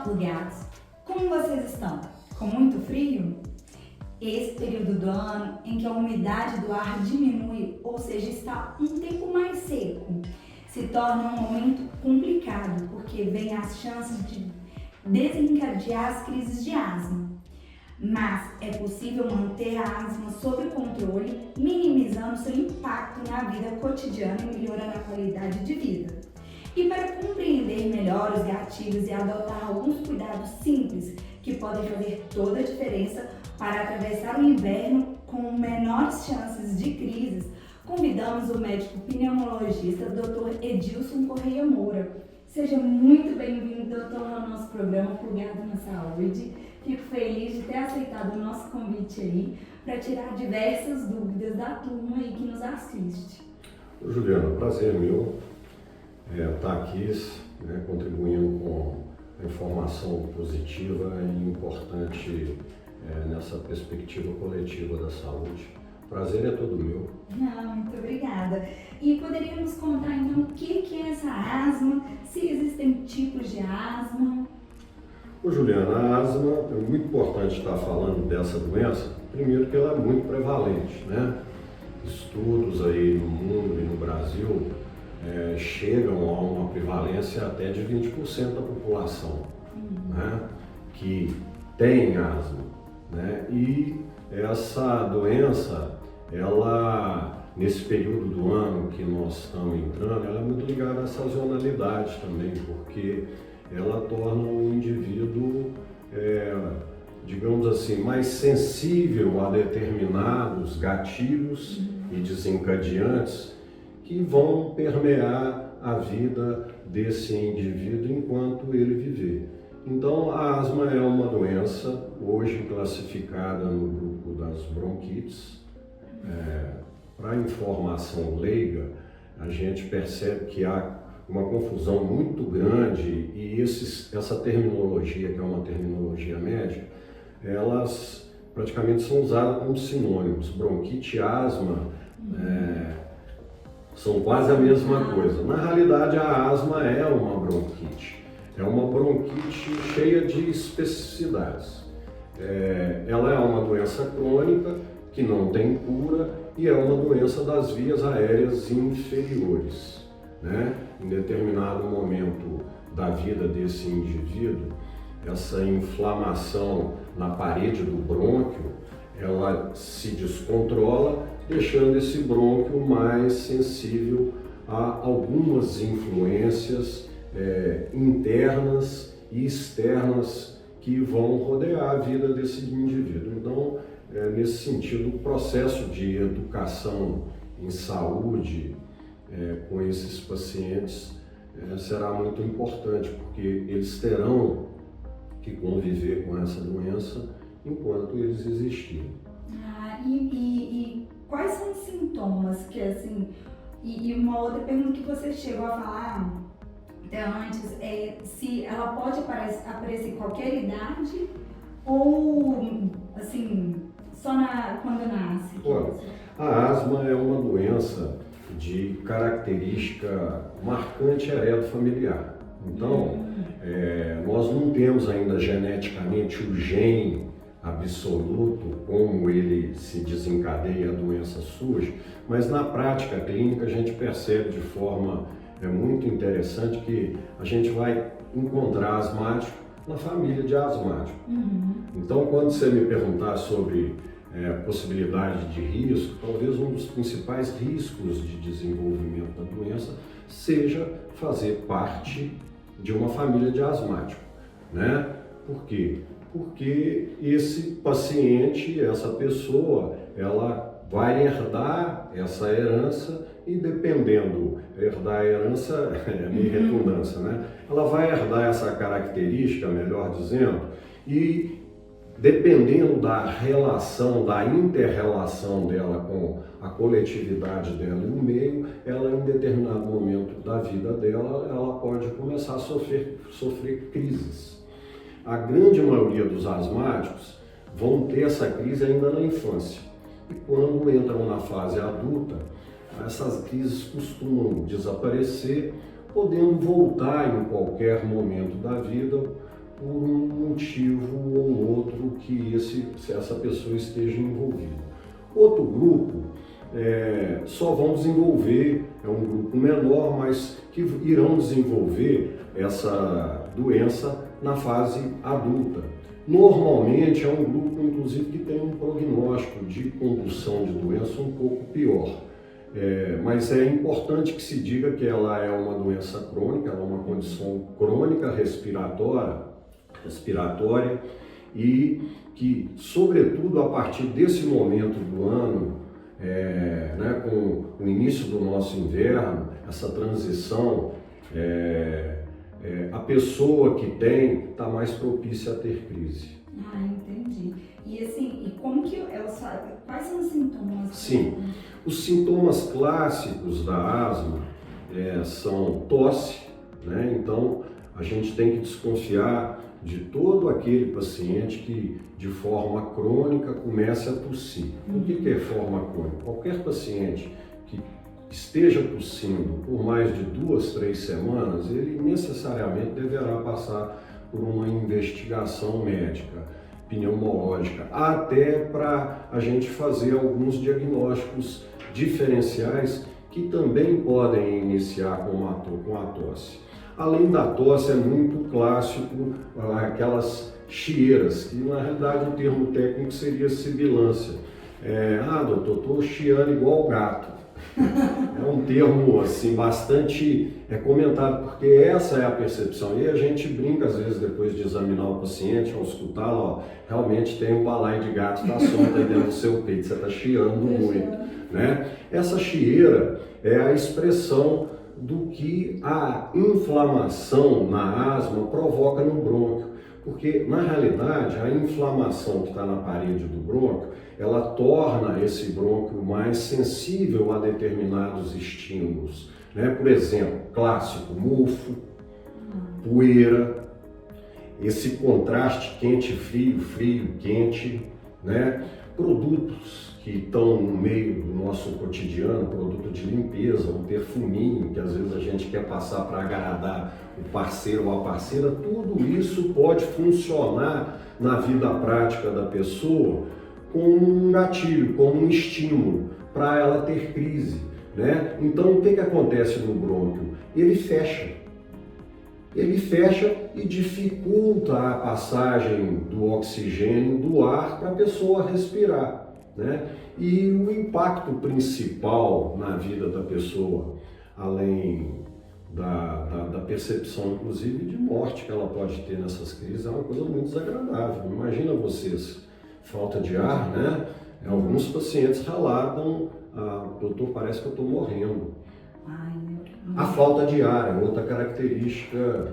plugados! Como vocês estão? Com muito frio? Esse período do ano em que a umidade do ar diminui, ou seja, está um tempo mais seco, se torna um momento complicado, porque vem as chances de desencadear as crises de asma. Mas é possível manter a asma sob controle, minimizando seu impacto na vida cotidiana e melhorando a qualidade de vida. E para compreender melhor os gatilhos e adotar alguns cuidados simples que podem fazer toda a diferença para atravessar o inverno com menores chances de crises, convidamos o médico pneumologista Dr. Edilson Correia Moura. Seja muito bem-vindo, doutor, ao nosso programa Plugado na Saúde. Fico feliz de ter aceitado o nosso convite aí para tirar diversas dúvidas da turma aí que nos assiste. Juliana, prazer meu estar aqui, contribuindo com a informação positiva e importante nessa perspectiva coletiva da saúde. Prazer é todo meu. Muito obrigada. E poderia nos contar então o que é essa asma, se existem tipos de asma? Juliana, a asma, é muito importante estar falando dessa doença, primeiro que ela é muito prevalente, né? Estudos aí no mundo e no Brasil chegam a uma prevalência até de 20% da população, né, que tem asma, né? E essa doença, ela, nesse período do ano que nós estamos entrando, ela é muito ligada à sazonalidade também, porque ela torna o indivíduo, digamos assim, mais sensível a determinados gatilhos e desencadeantes que vão permear a vida desse indivíduo enquanto ele viver. Então, a asma é uma doença hoje classificada no grupo das bronquites. Para informação leiga, a gente percebe que há uma confusão muito grande e essa terminologia, que é uma terminologia médica, elas praticamente são usadas como sinônimos. Bronquite e asma são quase a mesma coisa. Na realidade, a asma é uma bronquite. É uma bronquite cheia de especificidades. Ela é uma doença crônica que não tem cura e é uma doença das vias aéreas inferiores, né? Em determinado momento da vida desse indivíduo, essa inflamação na parede do brônquio, ela se descontrola, deixando esse brônquio mais sensível a algumas influências internas e externas que vão rodear a vida desse indivíduo. Então, nesse sentido, o processo de educação em saúde com esses pacientes será muito importante, porque eles terão que conviver com essa doença enquanto eles existirem. E quais são os sintomas que, assim, e uma outra pergunta que você chegou a falar até antes, se ela pode aparecer em qualquer idade ou, assim, só quando nasce? Olha, a asma é uma doença de característica marcante heredofamiliar. Então, nós não temos ainda geneticamente o gene absoluto, como ele se desencadeia, a doença surge, mas na prática clínica a gente percebe de forma muito interessante que a gente vai encontrar asmático na família de asmático. Então, quando você me perguntar sobre possibilidade de risco, talvez um dos principais riscos de desenvolvimento da doença seja fazer parte de uma família de asmático, né? Por quê? Porque esse paciente, essa pessoa, ela vai herdar essa herança e dependendo, herdar a herança é meio redundância, né? Ela vai herdar essa característica, melhor dizendo, e dependendo da relação, da inter-relação dela com a coletividade dela e o meio, ela em determinado momento da vida dela, ela pode começar a sofrer crises. A grande maioria dos asmáticos vão ter essa crise ainda na infância. E quando entram na fase adulta, essas crises costumam desaparecer, podendo voltar em qualquer momento da vida por um motivo ou outro que essa pessoa esteja envolvida. Outro grupo só vão desenvolver, é um grupo menor, mas que irão desenvolver essa doença na fase adulta. Normalmente é um grupo, inclusive, que tem um prognóstico de condução de doença um pouco pior. Mas é importante que se diga que ela é uma doença crônica, ela é uma condição crônica respiratória e que, sobretudo, a partir desse momento do ano, com o início do nosso inverno, essa transição, a pessoa que tem está mais propícia a ter crise. Ah, entendi. E assim, e como que ela sabe? Quais são os sintomas? Sim, os sintomas clássicos da asma são tosse, né? Então a gente tem que desconfiar de todo aquele paciente que de forma crônica comece a tossir. O que é forma crônica? Qualquer paciente que esteja tossindo por mais de 2, 3 semanas, ele necessariamente deverá passar por uma investigação médica, pneumológica, até para a gente fazer alguns diagnósticos diferenciais que também podem iniciar com a tosse. Além da tosse, é muito clássico aquelas chieiras, que na realidade o termo técnico seria sibilância. Doutor, estou chiando igual gato. É um termo assim, bastante comentado, porque essa é a percepção. E a gente brinca, às vezes, depois de examinar o paciente, ao escutá-lo, realmente tem um balaio de gato que está solto aí dentro do seu peito, você está chiando muito. Né? Essa chieira é a expressão do que a inflamação na asma provoca no brônquio. Porque, na realidade, a inflamação que está na parede do brônquio, ela torna esse brônquio mais sensível a determinados estímulos. Né? Por exemplo, clássico, mofo, poeira, esse contraste quente-frio, frio-quente, né? Produtos que estão no meio do nosso cotidiano, produto de limpeza, um perfuminho que às vezes a gente quer passar para agradar o parceiro ou a parceira, tudo isso pode funcionar na vida prática da pessoa como um gatilho, como um estímulo para ela ter crise, né? Então o que acontece no brônquio? Ele fecha e dificulta a passagem do oxigênio do ar para a pessoa respirar, né? E o impacto principal na vida da pessoa, além da percepção, inclusive, de morte que ela pode ter nessas crises, é uma coisa muito desagradável. Imagina vocês, falta de ar, né? Alguns pacientes relatam, doutor, parece que eu estou morrendo. A falta de ar é outra característica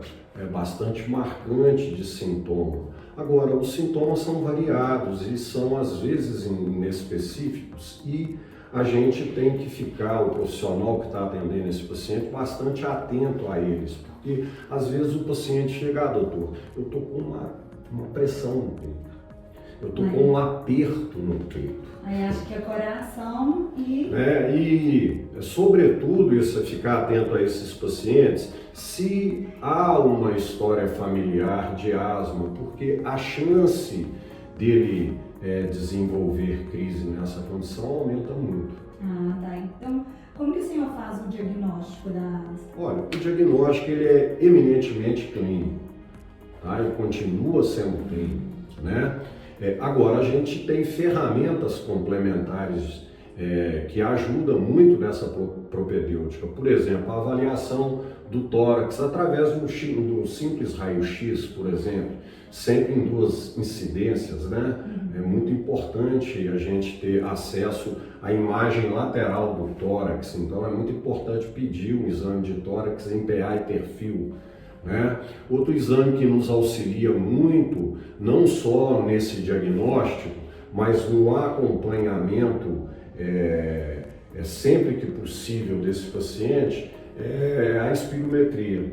bastante marcante de sintoma. Agora, os sintomas são variados e são às vezes inespecíficos e a gente tem que ficar, o profissional que está atendendo esse paciente, bastante atento a eles, porque às vezes o paciente chega, doutor, eu estou com uma pressão no peito, eu estou com um aperto no peito. Aí acho que é coração e... sobretudo, isso é ficar atento a esses pacientes, se há uma história familiar de asma, porque a chance dele desenvolver crise nessa condição aumenta muito. Tá. Então, como que o senhor faz o diagnóstico da asma? Olha, o diagnóstico ele é eminentemente clínico, tá? Ele continua sendo clínico, né? Agora, a gente tem ferramentas complementares que ajudam muito nessa propedêutica. Por exemplo, a avaliação do tórax através do simples raio-x, por exemplo, sempre em 2 incidências, né? É muito importante a gente ter acesso à imagem lateral do tórax, então é muito importante pedir um exame de tórax em PA e perfil. Né? Outro exame que nos auxilia muito, não só nesse diagnóstico, mas no acompanhamento sempre que possível desse paciente, é a espirometria,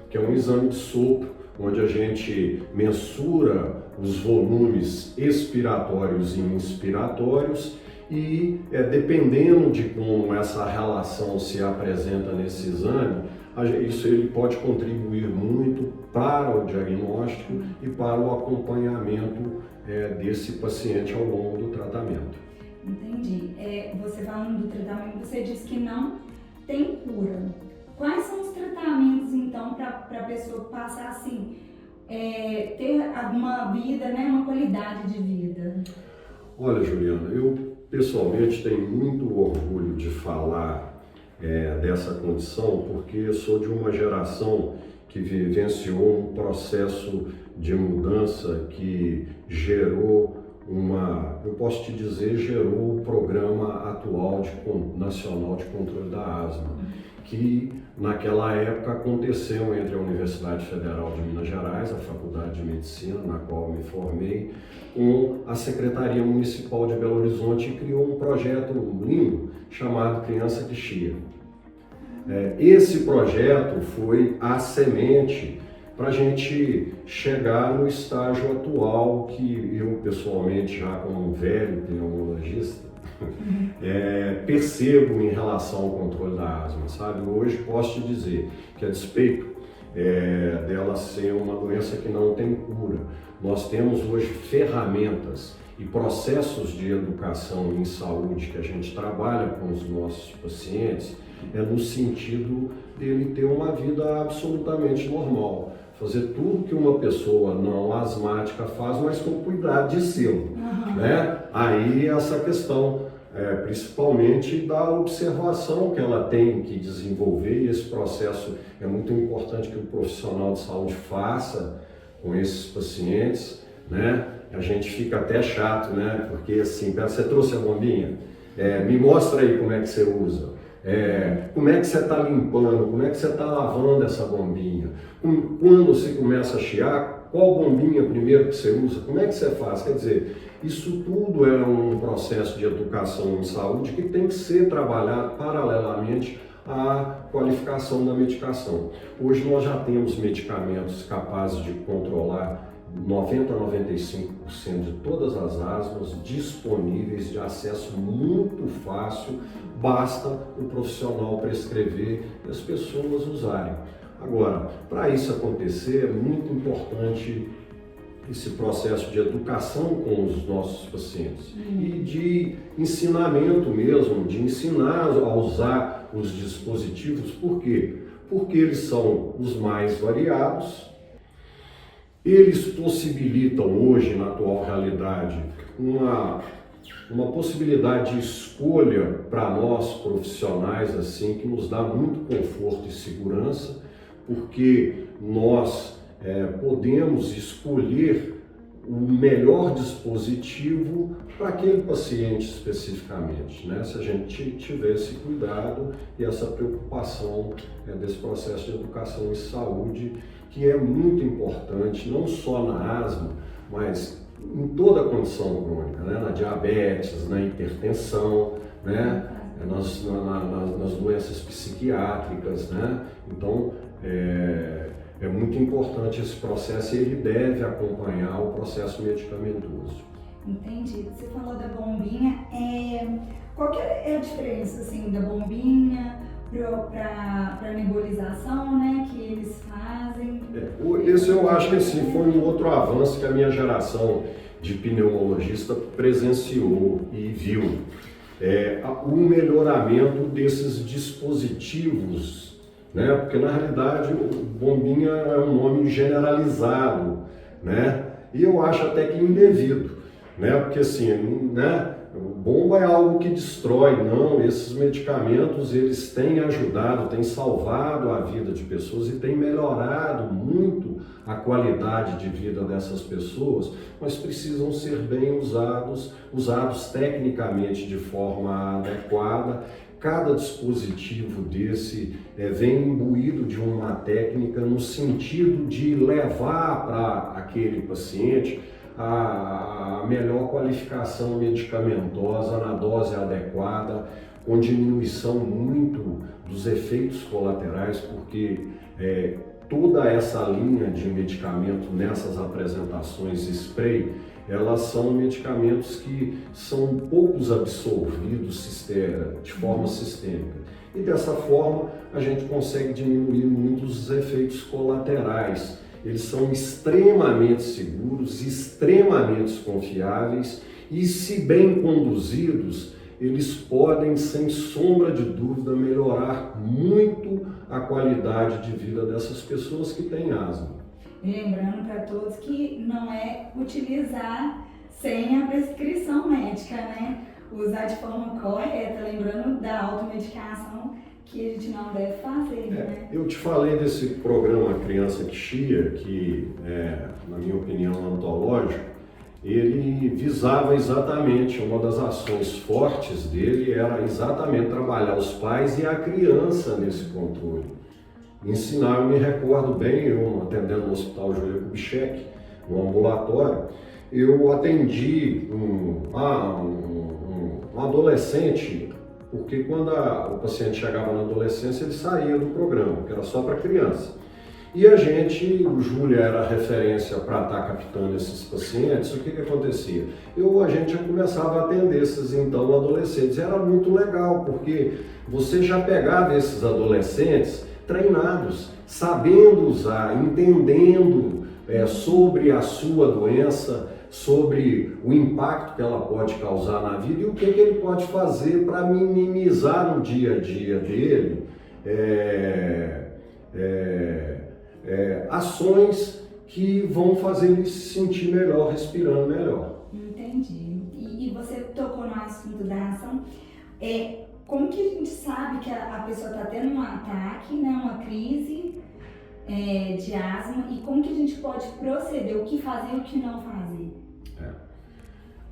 que é um exame de sopro, onde a gente mensura os volumes expiratórios e inspiratórios e, dependendo de como essa relação se apresenta nesse exame, isso ele pode contribuir muito para o diagnóstico e para o acompanhamento desse paciente ao longo do tratamento. Entendi. Você falando do tratamento, você disse que não tem cura. Quais são os tratamentos, então, para a pessoa passar assim, ter uma vida, né, uma qualidade de vida? Olha, Juliana, eu pessoalmente tenho muito orgulho de falar dessa condição, porque eu sou de uma geração que vivenciou um processo de mudança que gerou eu posso te dizer, gerou o programa atual nacional de controle da asma, que naquela época aconteceu entre a Universidade Federal de Minas Gerais, a Faculdade de Medicina, na qual eu me formei, com a Secretaria Municipal de Belo Horizonte, e criou um projeto lindo chamado Criança que Cheira. Esse projeto foi a semente para a gente chegar no estágio atual que eu, pessoalmente, já como um velho pneumologista, percebo em relação ao controle da asma, sabe? Hoje posso te dizer que, a despeito dela ser uma doença que não tem cura, nós temos hoje ferramentas e processos de educação em saúde que a gente trabalha com os nossos pacientes, no sentido dele ter uma vida absolutamente normal. Fazer tudo que uma pessoa não asmática faz, mas com cuidado de si, né? Aí essa questão, principalmente da observação que ela tem que desenvolver, e esse processo é muito importante que o profissional de saúde faça com esses pacientes, né? A gente fica até chato, né? Porque assim, você trouxe a bombinha? Me mostra aí como é que você usa. Como é que você está limpando, como é que você está lavando essa bombinha? Quando você começa a chiar, qual bombinha primeiro que você usa? Como é que você faz? Quer dizer, isso tudo é um processo de educação em saúde que tem que ser trabalhado paralelamente à qualificação da medicação. Hoje nós já temos medicamentos capazes de controlar 90 a 95% de todas as asmas disponíveis, de acesso muito fácil, basta o profissional prescrever e as pessoas usarem. Agora, para isso acontecer, é muito importante esse processo de educação com os nossos pacientes e de ensinamento mesmo, de ensinar a usar os dispositivos. Por quê? Porque eles são os mais variados. Eles possibilitam hoje, na atual realidade, uma possibilidade de escolha para nós profissionais, assim, que nos dá muito conforto e segurança, porque nós podemos escolher o melhor dispositivo para aquele paciente especificamente, né? Se a gente tiver esse cuidado e essa preocupação desse processo de educação em saúde, que é muito importante, não só na asma, mas em toda a condição crônica, né? Na diabetes, na hipertensão, né? Nas doenças psiquiátricas, né? Então, é muito importante esse processo e ele deve acompanhar o processo medicamentoso. Entendi. Você falou da bombinha. Qual que é a diferença, assim, da bombinha para nebulização, né, que eles fazem? Esse eu acho que assim, foi um outro avanço que a minha geração de pneumologista presenciou e viu. O melhoramento desses dispositivos, né? Porque na realidade bombinha é um nome generalizado, né? E eu acho até que indevido, né? Porque assim, né? Bomba é algo que destrói, não, esses medicamentos eles têm ajudado, têm salvado a vida de pessoas e têm melhorado muito a qualidade de vida dessas pessoas, mas precisam ser bem usados tecnicamente de forma adequada. Cada dispositivo desse vem imbuído de uma técnica no sentido de levar para aquele paciente a melhor qualificação medicamentosa na dose adequada, com diminuição muito dos efeitos colaterais, porque toda essa linha de medicamento nessas apresentações spray, elas são medicamentos que são poucos absorvidos de forma sistêmica. E dessa forma a gente consegue diminuir muito os efeitos colaterais eles são extremamente seguros, extremamente confiáveis e, se bem conduzidos, eles podem, sem sombra de dúvida, melhorar muito a qualidade de vida dessas pessoas que têm asma. Lembrando para todos que não é utilizar sem a prescrição médica, né? Usar de forma correta, lembrando da automedicação que a gente não deve fazer, né? Eu te falei desse programa Criança que Chia, que na minha opinião, antológico. Ele visava exatamente, uma das ações fortes dele era exatamente trabalhar os pais e a criança nesse controle. Ensinar, eu me recordo bem, eu atendendo no Hospital Júlia Kubitschek, no ambulatório, eu atendi um adolescente, porque quando o paciente chegava na adolescência, ele saía do programa, que era só para criança. E a gente, o Júlia era referência para estar captando esses pacientes, o que acontecia? A gente já começava a atender esses então adolescentes. Era muito legal, porque você já pegava esses adolescentes treinados, sabendo usar, entendendo sobre a sua doença, sobre o impacto que ela pode causar na vida e o que ele pode fazer para minimizar no dia a dia dele ações que vão fazer ele se sentir melhor, respirando melhor. Entendi. E você tocou no assunto da ação. Como que a gente sabe que a pessoa está tendo um ataque, né, uma crise de asma, e como que a gente pode proceder, o que fazer e o que não fazer?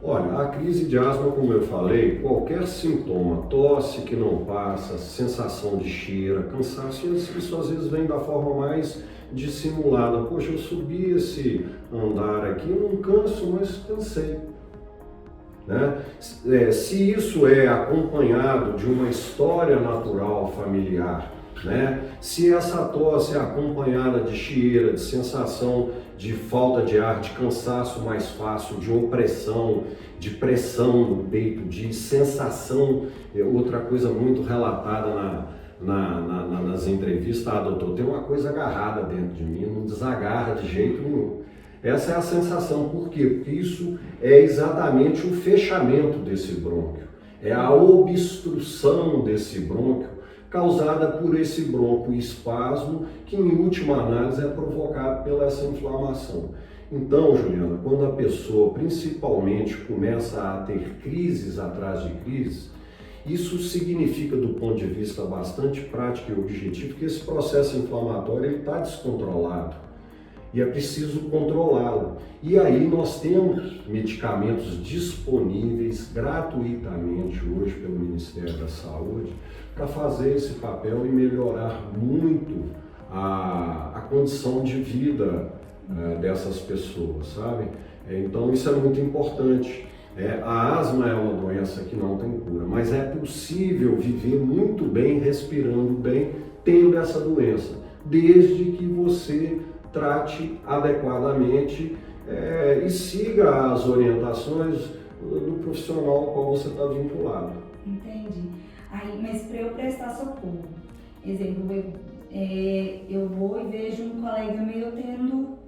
Olha, a crise de asma, como eu falei, qualquer sintoma, tosse que não passa, sensação de cheira, cansaço, isso às vezes vem da forma mais dissimulada. Poxa, eu subi esse andar aqui, não canso, mas cansei. Né? Se isso é acompanhado de uma história natural familiar, né? Se essa tosse é acompanhada de cheira, de sensação de falta de ar, de cansaço mais fácil, de opressão, de pressão no peito, de sensação, outra coisa muito relatada nas entrevistas, doutor, tem uma coisa agarrada dentro de mim, não desagarra de jeito nenhum. Essa é a sensação. Por quê? Porque isso é exatamente o fechamento desse brônquio, é a obstrução desse brônquio causada por esse broncoespasmo, que em última análise é provocado pela essa inflamação. Então, Juliana, quando a pessoa principalmente começa a ter crises atrás de crises, isso significa, do ponto de vista bastante prático e objetivo, que esse processo inflamatório está descontrolado e é preciso controlá-lo. E aí nós temos medicamentos disponíveis gratuitamente hoje pelo Ministério da Saúde para fazer esse papel e melhorar muito a condição de vida dessas pessoas, sabe? Então isso é muito importante. A asma é uma doença que não tem cura, mas é possível viver muito bem, respirando bem, tendo essa doença, desde que você trate adequadamente e siga as orientações do profissional ao qual você está vinculado. Entendi. Mas para eu prestar socorro, exemplo, eu vou e vejo um colega meu tendo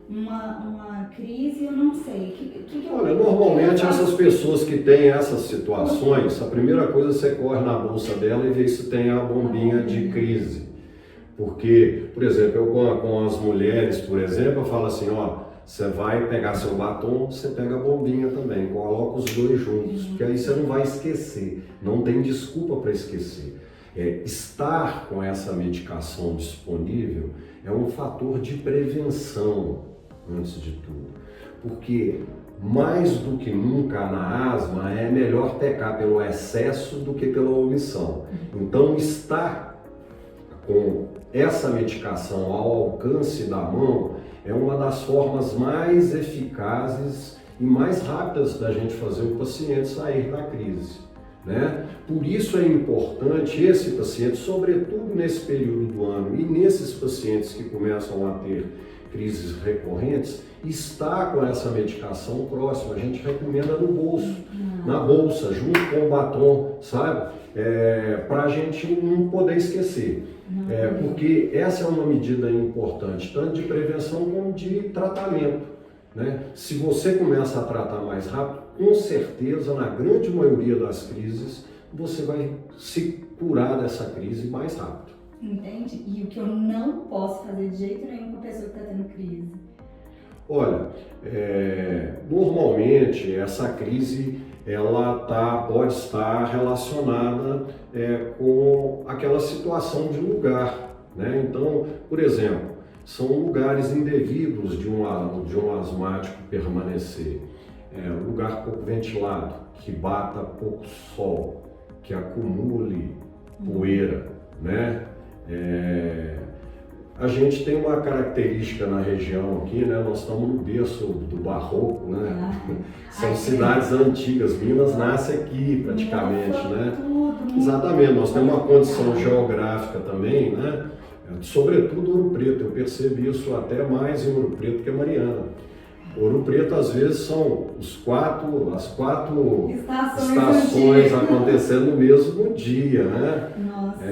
uma crise, eu não sei. Olha, normalmente essas pessoas que têm essas situações, a primeira coisa você corre na bolsa dela e vê se tem a bombinha de crise. Porque, por exemplo, eu com as mulheres, por exemplo, eu falo assim, você vai pegar seu batom, você pega a bombinha também, coloca os dois juntos, porque aí você não vai esquecer, não tem desculpa para esquecer. Estar com essa medicação disponível é um fator de prevenção, antes de tudo, porque mais do que nunca na asma é melhor pecar pelo excesso do que pela omissão. Então, estar com essa medicação ao alcance da mão é uma das formas mais eficazes e mais rápidas da gente fazer o paciente sair da crise, né? Por isso é importante esse paciente, sobretudo nesse período do ano e nesses pacientes que começam a ter crises recorrentes, estar com essa medicação próxima. A gente recomenda no bolso, na bolsa, junto com o batom, sabe? Para a gente não poder esquecer. Porque essa é uma medida importante, tanto de prevenção como de tratamento. Né? Se você começa a tratar mais rápido, com certeza, na grande maioria das crises, você vai se curar dessa crise mais rápido. Entende? E o que eu não posso fazer de jeito nenhum com a pessoa que está tendo crise? Olha, normalmente essa crise pode estar relacionada com aquela situação de lugar, né? Então, por exemplo, são lugares indevidos de um asmático permanecer. Lugar pouco ventilado, que bata pouco sol, que acumule poeira, né? A gente tem uma característica na região aqui, né? Nós estamos no berço do barroco, né? São cidades antigas, Minas nasce aqui praticamente, né? Exatamente, nós temos uma condição geográfica também, né? Sobretudo Ouro Preto, eu percebi isso até mais em Ouro Preto que Mariana. Ouro Preto, às vezes, são as quatro estações acontecendo no mesmo dia, né? Nossa.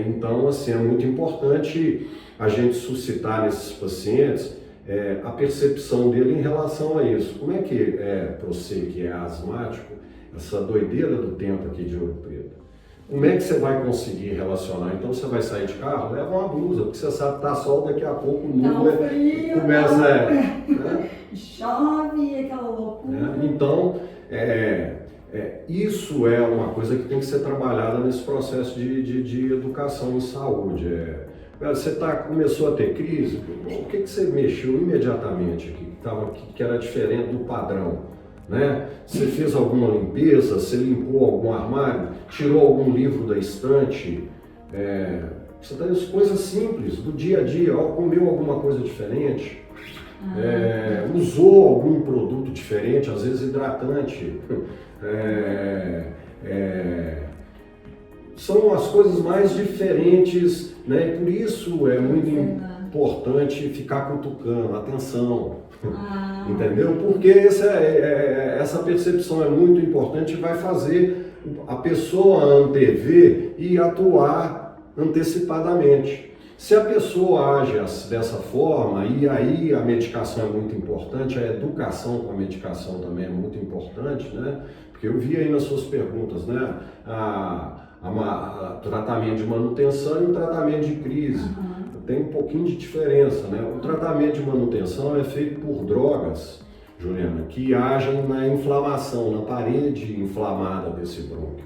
Então, assim, é muito importante a gente suscitar nesses pacientes a percepção dele em relação a isso. Como é que para você que é asmático, essa doideira do tempo aqui de Ouro Preto? Como é que você vai conseguir relacionar? Então você vai sair de carro, leva uma blusa, porque você sabe que tá sol, daqui a pouco o mundo começa né? Chove, aquela loucura. Então, isso é uma coisa que tem que ser trabalhada nesse processo de educação em saúde. Você começou a ter crise, o que você mexeu imediatamente aqui, que era diferente do padrão? Né? Você fez alguma limpeza, você limpou algum armário, tirou algum livro da estante, você tá vendo coisas simples do dia a dia, comeu alguma coisa diferente, usou algum produto diferente, às vezes hidratante, são as coisas mais diferentes, né? E por isso é muito importante ficar cutucando, atenção. Entendeu? Porque essa percepção é muito importante e vai fazer a pessoa antever e atuar antecipadamente. Se a pessoa age dessa forma, e aí a medicação é muito importante, a educação com a medicação também é muito importante, né? Porque eu vi aí nas suas perguntas, né? Tratamento de manutenção e o tratamento de crise. Tem um pouquinho de diferença, né? O tratamento de manutenção é feito por drogas, Juliana, que agem na inflamação, na parede inflamada desse brônquio,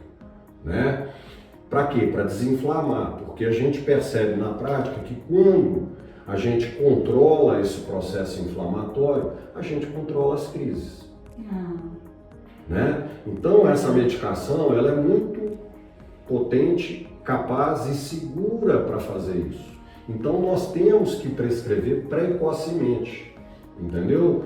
né? Para quê? Para desinflamar, porque a gente percebe na prática que quando a gente controla esse processo inflamatório, a gente controla as crises, né? Então essa medicação, ela é muito potente, capaz e segura para fazer isso. Então nós temos que prescrever precocemente, entendeu?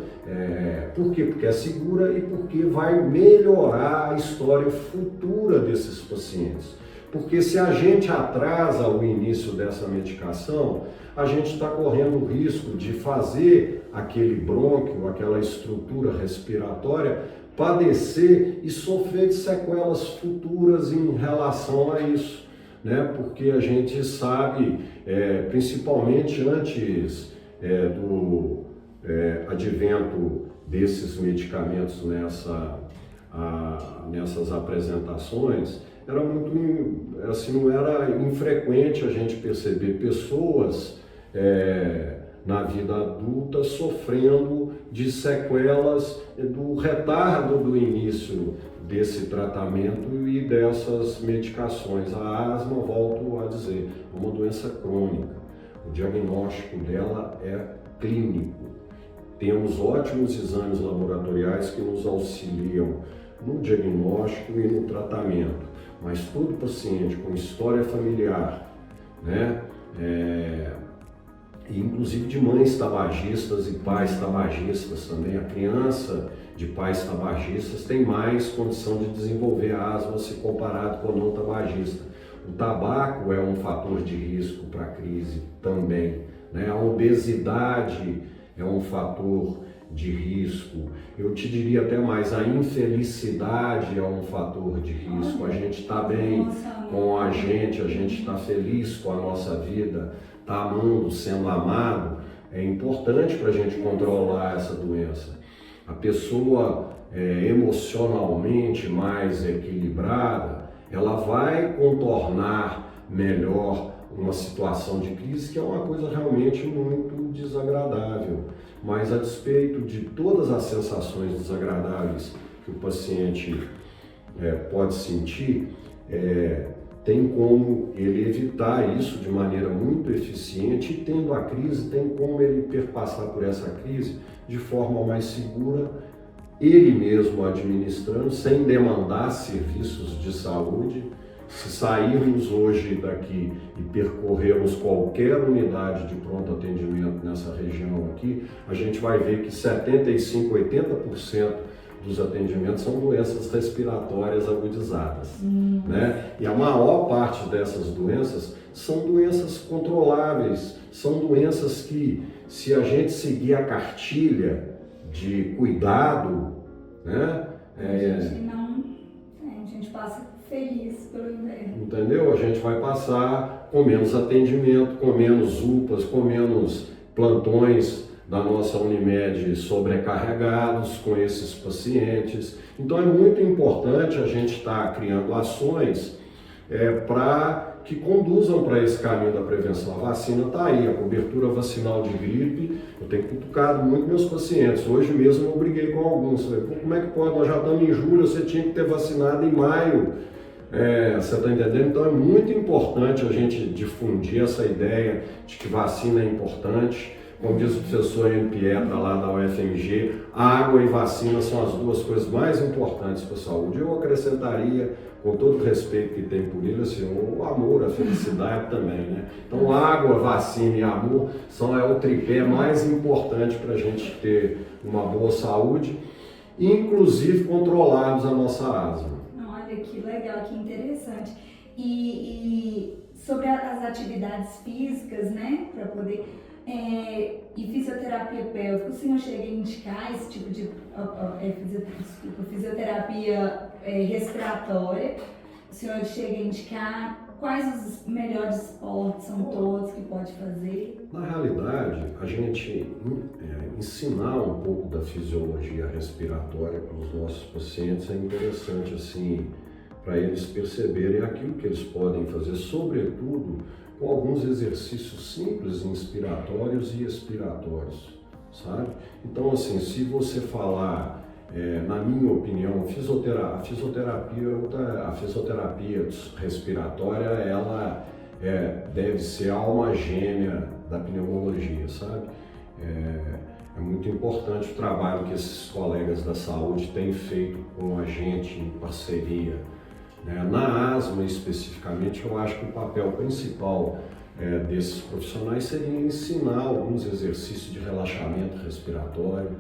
Por quê? Porque é segura e porque vai melhorar a história futura desses pacientes. Porque se a gente atrasa o início dessa medicação, a gente está correndo o risco de fazer aquele brônquio, aquela estrutura respiratória, padecer e sofrer de sequelas futuras em relação a isso, né? Porque a gente sabe, principalmente antes do advento desses medicamentos nessas apresentações, era muito, assim, não era infrequente a gente perceber pessoas na vida adulta sofrendo de sequelas do retardo do início desse tratamento e dessas medicações. A asma, volto a dizer, é uma doença crônica. O diagnóstico dela é clínico. Temos ótimos exames laboratoriais que nos auxiliam no diagnóstico e no tratamento. Mas todo paciente com história familiar, né, e inclusive de mães tabagistas e pais tabagistas também, a criança de pais tabagistas tem mais condição de desenvolver asma se comparado com o não tabagista. O tabaco é um fator de risco para a crise também, né? A obesidade é um fator de risco. Eu te diria até mais, a infelicidade é um fator de risco. A gente está bem com a gente está feliz com a nossa vida, está amando, sendo amado, é importante para a gente controlar essa doença. A pessoa emocionalmente mais equilibrada, ela vai contornar melhor uma situação de crise, que é uma coisa realmente muito desagradável. Mas a despeito de todas as sensações desagradáveis que o paciente pode sentir, tem como ele evitar isso de maneira muito eficiente, e tendo a crise, tem como ele perpassar por essa crise de forma mais segura, ele mesmo administrando, sem demandar serviços de saúde. Se sairmos hoje daqui e percorrermos qualquer unidade de pronto atendimento nessa região aqui, a gente vai ver que 75%, 80% dos atendimentos são doenças respiratórias agudizadas, né? E a maior parte dessas doenças são doenças controláveis, são doenças que, se a gente seguir a cartilha de cuidado, né? A gente passa feliz pelo inverno. Entendeu? A gente vai passar com menos atendimento, com menos UPAs, com menos plantões da nossa Unimed sobrecarregados com esses pacientes. Então é muito importante a gente estar criando ações para que conduzam para esse caminho da prevenção. A vacina está aí, a cobertura vacinal de gripe, eu tenho cutucado muito meus pacientes. Hoje mesmo eu briguei com alguns. Falei, como é que pode? Nós já estamos em julho, você tinha que ter vacinado em maio. Você está entendendo? Então é muito importante a gente difundir essa ideia de que vacina é importante. Como diz o professor Ian Pietra lá da UFMG, água e vacina são as duas coisas mais importantes para a saúde. Eu acrescentaria, com todo o respeito que tem por ele, assim, o amor, a felicidade também, né? Então água, vacina e amor é o tripé mais importante para a gente ter uma boa saúde, inclusive controlarmos a nossa asma. Olha que legal, que interessante. E sobre as atividades físicas, né, para poder... e fisioterapia pélvica, o senhor chega a indicar esse tipo de fisioterapia respiratória? O senhor chega a indicar quais os melhores esportes são todos que pode fazer? Na realidade, a gente ensinar um pouco da fisiologia respiratória para os nossos pacientes é interessante, assim, para eles perceberem aquilo que eles podem fazer, sobretudo com alguns exercícios simples, inspiratórios e expiratórios, sabe? Então, assim, se você falar, na minha opinião, a fisioterapia respiratória, ela deve ser a alma gêmea da pneumologia, sabe? É muito importante o trabalho que esses colegas da saúde têm feito com a gente em parceria. Na asma, especificamente, eu acho que o papel principal desses profissionais seria ensinar alguns exercícios de relaxamento respiratório,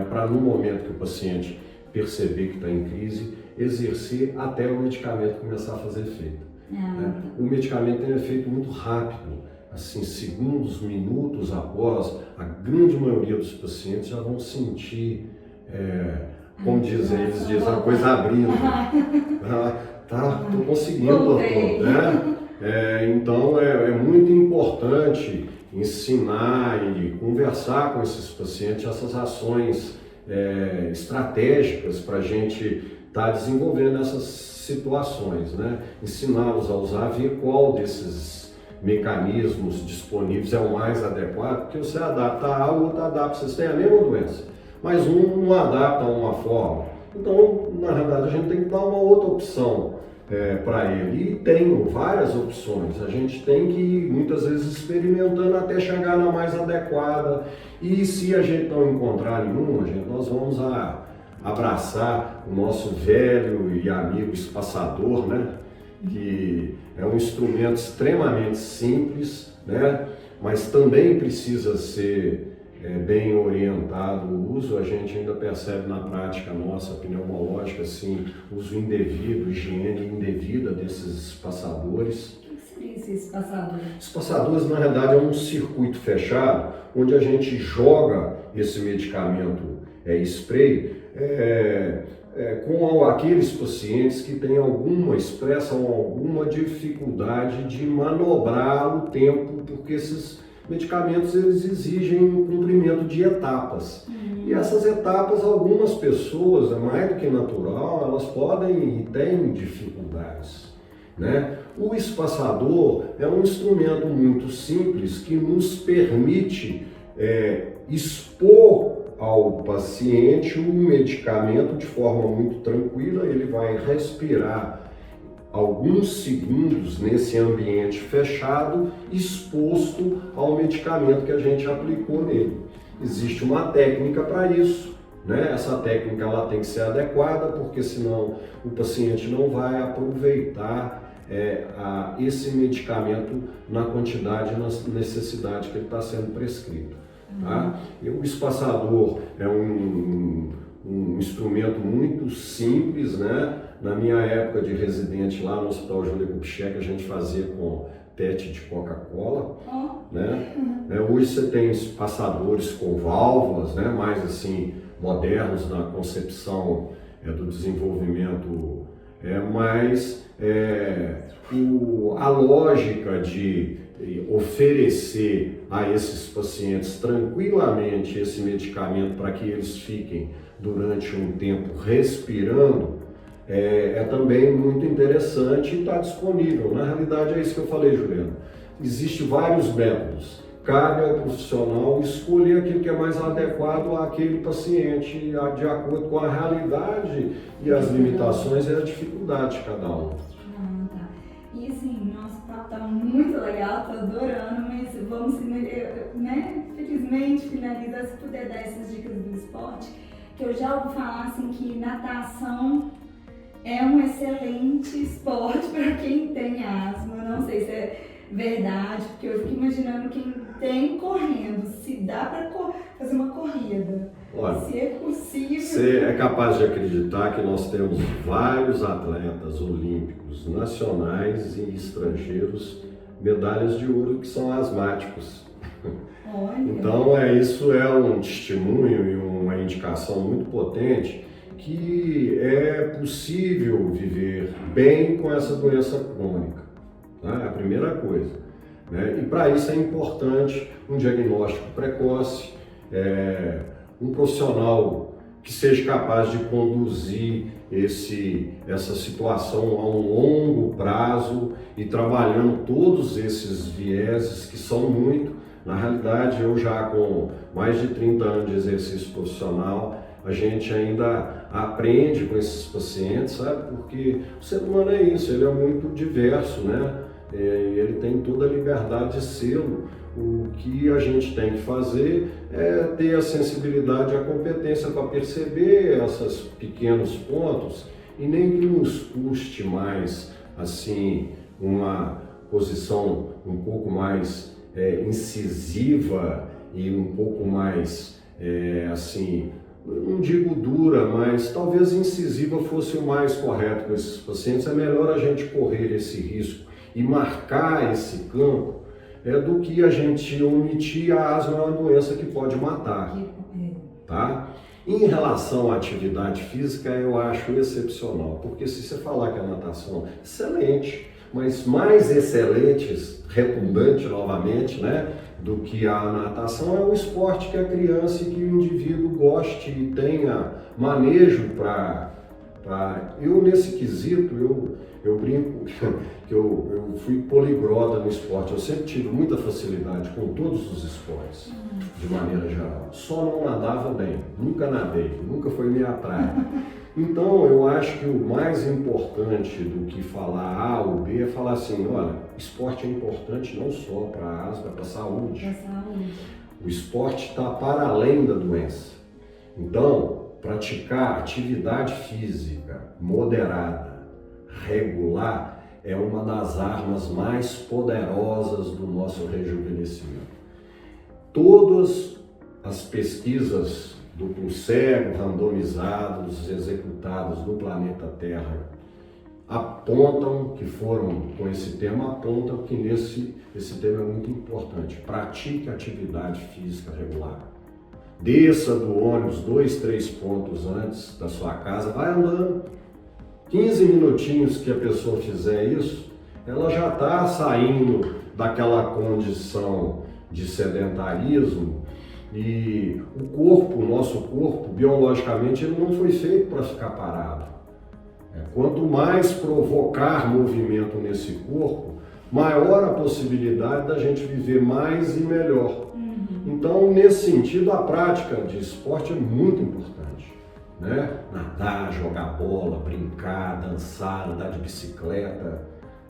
para no momento que o paciente perceber que está em crise, exercer até o medicamento começar a fazer efeito. O medicamento tem um efeito muito rápido, assim, segundos, minutos após, a grande maioria dos pacientes já vão sentir, como dizem, eles dizem, a coisa abrindo. Estou conseguindo, doutor, né? Então é muito importante ensinar e conversar com esses pacientes essas ações estratégicas para a gente estar desenvolvendo essas situações, né? Ensiná-los a usar, ver qual desses mecanismos disponíveis é o mais adequado, porque você adapta a o outro adapta, vocês têm a mesma doença, mas um não adapta a uma forma. Então, na verdade, a gente tem que dar uma outra opção para ele. E tem várias opções. A gente tem que ir, muitas vezes, experimentando até chegar na mais adequada. E se a gente não encontrar nenhuma, nós vamos abraçar o nosso velho e amigo espaçador, né? Que é um instrumento extremamente simples, né? Mas também precisa ser bem orientado o uso. A gente ainda percebe na prática nossa pneumológica, assim, uso indevido, higiene indevida desses espaçadores. O que seria esse espaçador? Espaçadores, na verdade, é um circuito fechado, onde a gente joga esse medicamento spray com aqueles pacientes que têm expressam alguma dificuldade de manobrar o tempo, porque esses medicamentos eles exigem o cumprimento de etapas. E essas etapas, algumas pessoas, é mais do que natural, elas podem e têm dificuldades, né? O espaçador é um instrumento muito simples que nos permite expor ao paciente o medicamento de forma muito tranquila. Ele vai respirar alguns segundos nesse ambiente fechado, exposto ao medicamento que a gente aplicou nele. Existe uma técnica para isso, né? Essa técnica ela tem que ser adequada, porque senão o paciente não vai aproveitar esse medicamento na quantidade e na necessidade que ele está sendo prescrito. Tá? E o espaçador é um instrumento muito simples, né? Na minha época de residente lá no Hospital Júlia Kubitschek, a gente fazia com PET de Coca-Cola, né? Hoje você tem espaçadores com válvulas, né? Mais assim, modernos na concepção do desenvolvimento, mas a lógica de oferecer a esses pacientes tranquilamente esse medicamento para que eles fiquem durante um tempo respirando também muito interessante e está disponível. Na realidade é isso que eu falei, Juliana. Existem vários métodos. Cabe ao profissional escolher aquele que é mais adequado àquele paciente, de acordo com a realidade e as limitações e a dificuldade de cada um. Tá. E assim, nosso papo tá muito legal, tô adorando, mas vamos, né, felizmente finalizar, se puder dar essas dicas do esporte, que eu já ouvi falar assim que natação é um excelente esporte para quem tem asma. Não sei se é verdade, porque eu fico imaginando quem tem correndo, se dá para fazer uma corrida. Olha, se é possível. Você é capaz de acreditar que nós temos vários atletas olímpicos nacionais e estrangeiros, medalhas de ouro, que são asmáticos. Olha. Então isso é um testemunho e uma indicação muito potente que é possível viver bem com essa doença crônica, tá? É a primeira coisa, né? E para isso é importante um diagnóstico precoce, um profissional que seja capaz de conduzir essa situação a um longo prazo e trabalhando todos esses vieses que são muito. Na realidade, eu já com mais de 30 anos de exercício profissional, a gente ainda aprende com esses pacientes, sabe? Porque o ser humano é isso, ele é muito diverso, né? Ele tem toda a liberdade de ser. O que a gente tem que fazer é ter a sensibilidade e a competência para perceber esses pequenos pontos e nem que nos custe mais, assim, uma posição um pouco mais incisiva e um pouco mais, assim, não digo dura, mas talvez incisiva fosse o mais correto com esses pacientes. É melhor a gente correr esse risco e marcar esse campo do que a gente omitir. A asma é uma doença que pode matar, tá? Em relação à atividade física, eu acho excepcional, porque se você falar que a natação é excelente, mas mais excelentes, redundante novamente, né, do que a natação, é um esporte que a criança e que o indivíduo goste e tenha manejo para... Eu, nesse quesito, eu brinco que eu fui poliglota no esporte. Eu sempre tive muita facilidade com todos os esportes, de maneira geral. Só não nadava bem, nunca nadei, nunca foi minha praia. Então, eu acho que o mais importante do que falar A ou B é falar assim, olha, esporte é importante não só para a asma, é para a saúde. O esporte está para além da doença. Então, praticar atividade física moderada, regular, é uma das armas mais poderosas do nosso rejuvenescimento. Todas as pesquisas duplo cego, randomizados, executados no planeta Terra, apontam que foram com esse tema, apontam que esse tema é muito importante. Pratique atividade física regular. desça do ônibus 2, 3 pontos antes da sua casa, vai andando. 15 minutinhos que a pessoa fizer isso, ela já está saindo daquela condição de sedentarismo e o nosso corpo, biologicamente, ele não foi feito para ficar parado. Quanto mais provocar movimento nesse corpo, maior a possibilidade da gente viver mais e melhor. Então, nesse sentido, a prática de esporte é muito importante, né? Nadar, jogar bola, brincar, dançar, andar de bicicleta,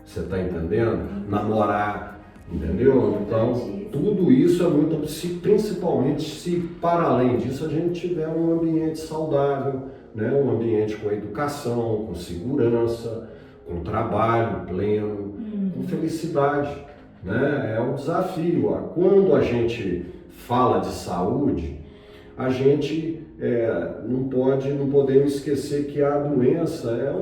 você está entendendo? Namorar, entendeu? Então, tudo isso é muito, principalmente se para além disso a gente tiver um ambiente saudável, né? Um ambiente com educação, com segurança, com trabalho pleno, com felicidade, né? É um desafio. Quando a gente fala de saúde, a gente não podemos esquecer que a doença é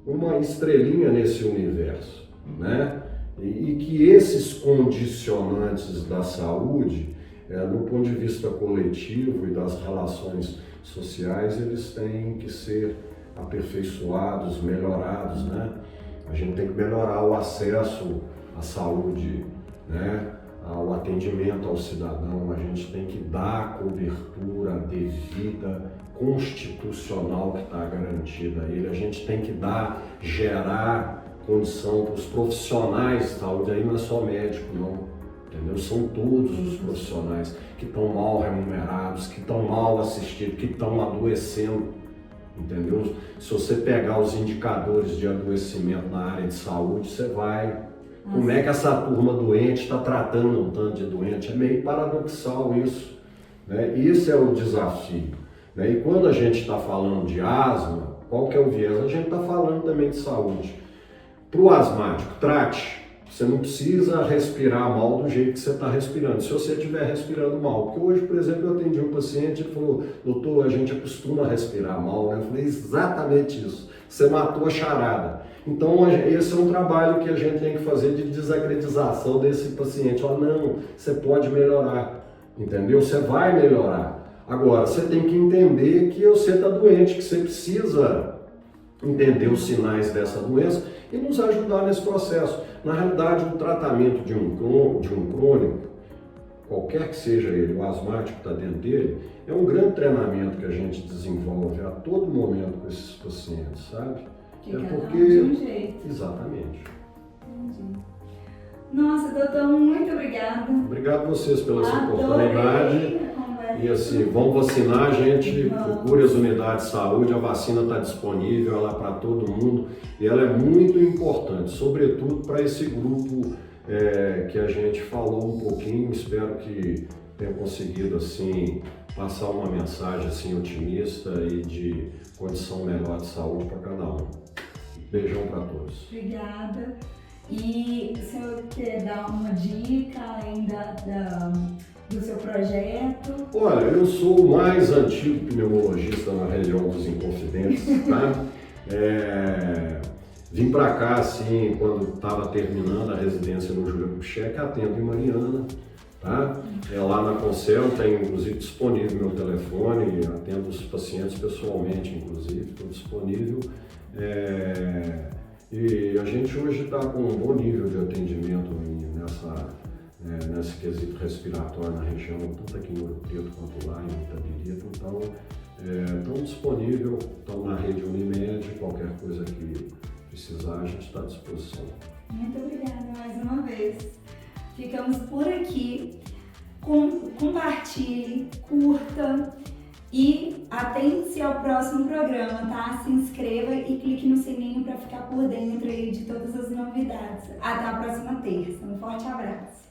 uma estrelinha nesse universo, né? E que esses condicionantes da saúde, no ponto de vista coletivo e das relações sociais, eles têm que ser aperfeiçoados, melhorados, né? A gente tem que melhorar o acesso à saúde, né? Ao atendimento ao cidadão, a gente tem que dar a cobertura devida, constitucional que está garantida a ele, a gente tem que gerar condição para os profissionais de saúde, aí não é só médico não, entendeu? São todos os profissionais que estão mal remunerados, que estão mal assistidos, que estão adoecendo, entendeu? Se você pegar os indicadores de adoecimento na área de saúde, você vai... Como é que essa turma doente está tratando um tanto de doente? É meio paradoxal isso, né? Isso é o desafio, né? E quando a gente está falando de asma, qual que é o viés? A gente está falando também de saúde. Para o asmático, trate. Você não precisa respirar mal do jeito que você está respirando, se você estiver respirando mal. Porque hoje, por exemplo, eu atendi um paciente e falou, doutor, a gente acostuma a respirar mal, né? Eu falei, exatamente isso. Você matou a charada. Então, esse é um trabalho que a gente tem que fazer de desacreditação desse paciente. Olha, não, você pode melhorar, entendeu? Você vai melhorar. Agora, você tem que entender que você está doente, que você precisa entender os sinais dessa doença e nos ajudar nesse processo. Na realidade, o tratamento de um crônico, qualquer que seja ele, o asmático está dentro dele, é um grande treinamento que a gente desenvolve a todo momento com esses pacientes, sabe? Que de um jeito. Exatamente. Entendi. Nossa, doutor, muito obrigada. Obrigado a vocês pela essa Adorei oportunidade. a conversa. E assim, vamos vacinar, gente, procure as unidades de saúde, a vacina está disponível, ela é para todo mundo e ela é muito importante, sobretudo para esse grupo que a gente falou um pouquinho. Espero que tenha conseguido assim passar uma mensagem assim otimista e de condição melhor de saúde para cada um. Beijão para todos. Obrigada. E o senhor quer dar uma dica além do seu projeto? Olha, eu sou o mais antigo pneumologista na região dos Inconfidentes, tá? Vim para cá assim quando estava terminando a residência no Júlio Kubitschek, atendo em Mariana, tá? Lá na Concel tem inclusive disponível meu telefone, atendo os pacientes pessoalmente, inclusive, estou disponível. E a gente hoje está com um bom nível de atendimento nesse quesito respiratório na região, tanto aqui em Ouro Preto quanto lá em Itabirito. Então, estão disponível, estão na rede Unimed, qualquer coisa que precisar, a gente está à disposição. Muito obrigada mais uma vez. Ficamos por aqui. Compartilhe, curta e atente-se ao próximo programa, tá? Se inscreva e clique no sininho para ficar por dentro aí de todas as novidades. Até a próxima terça. Um forte abraço.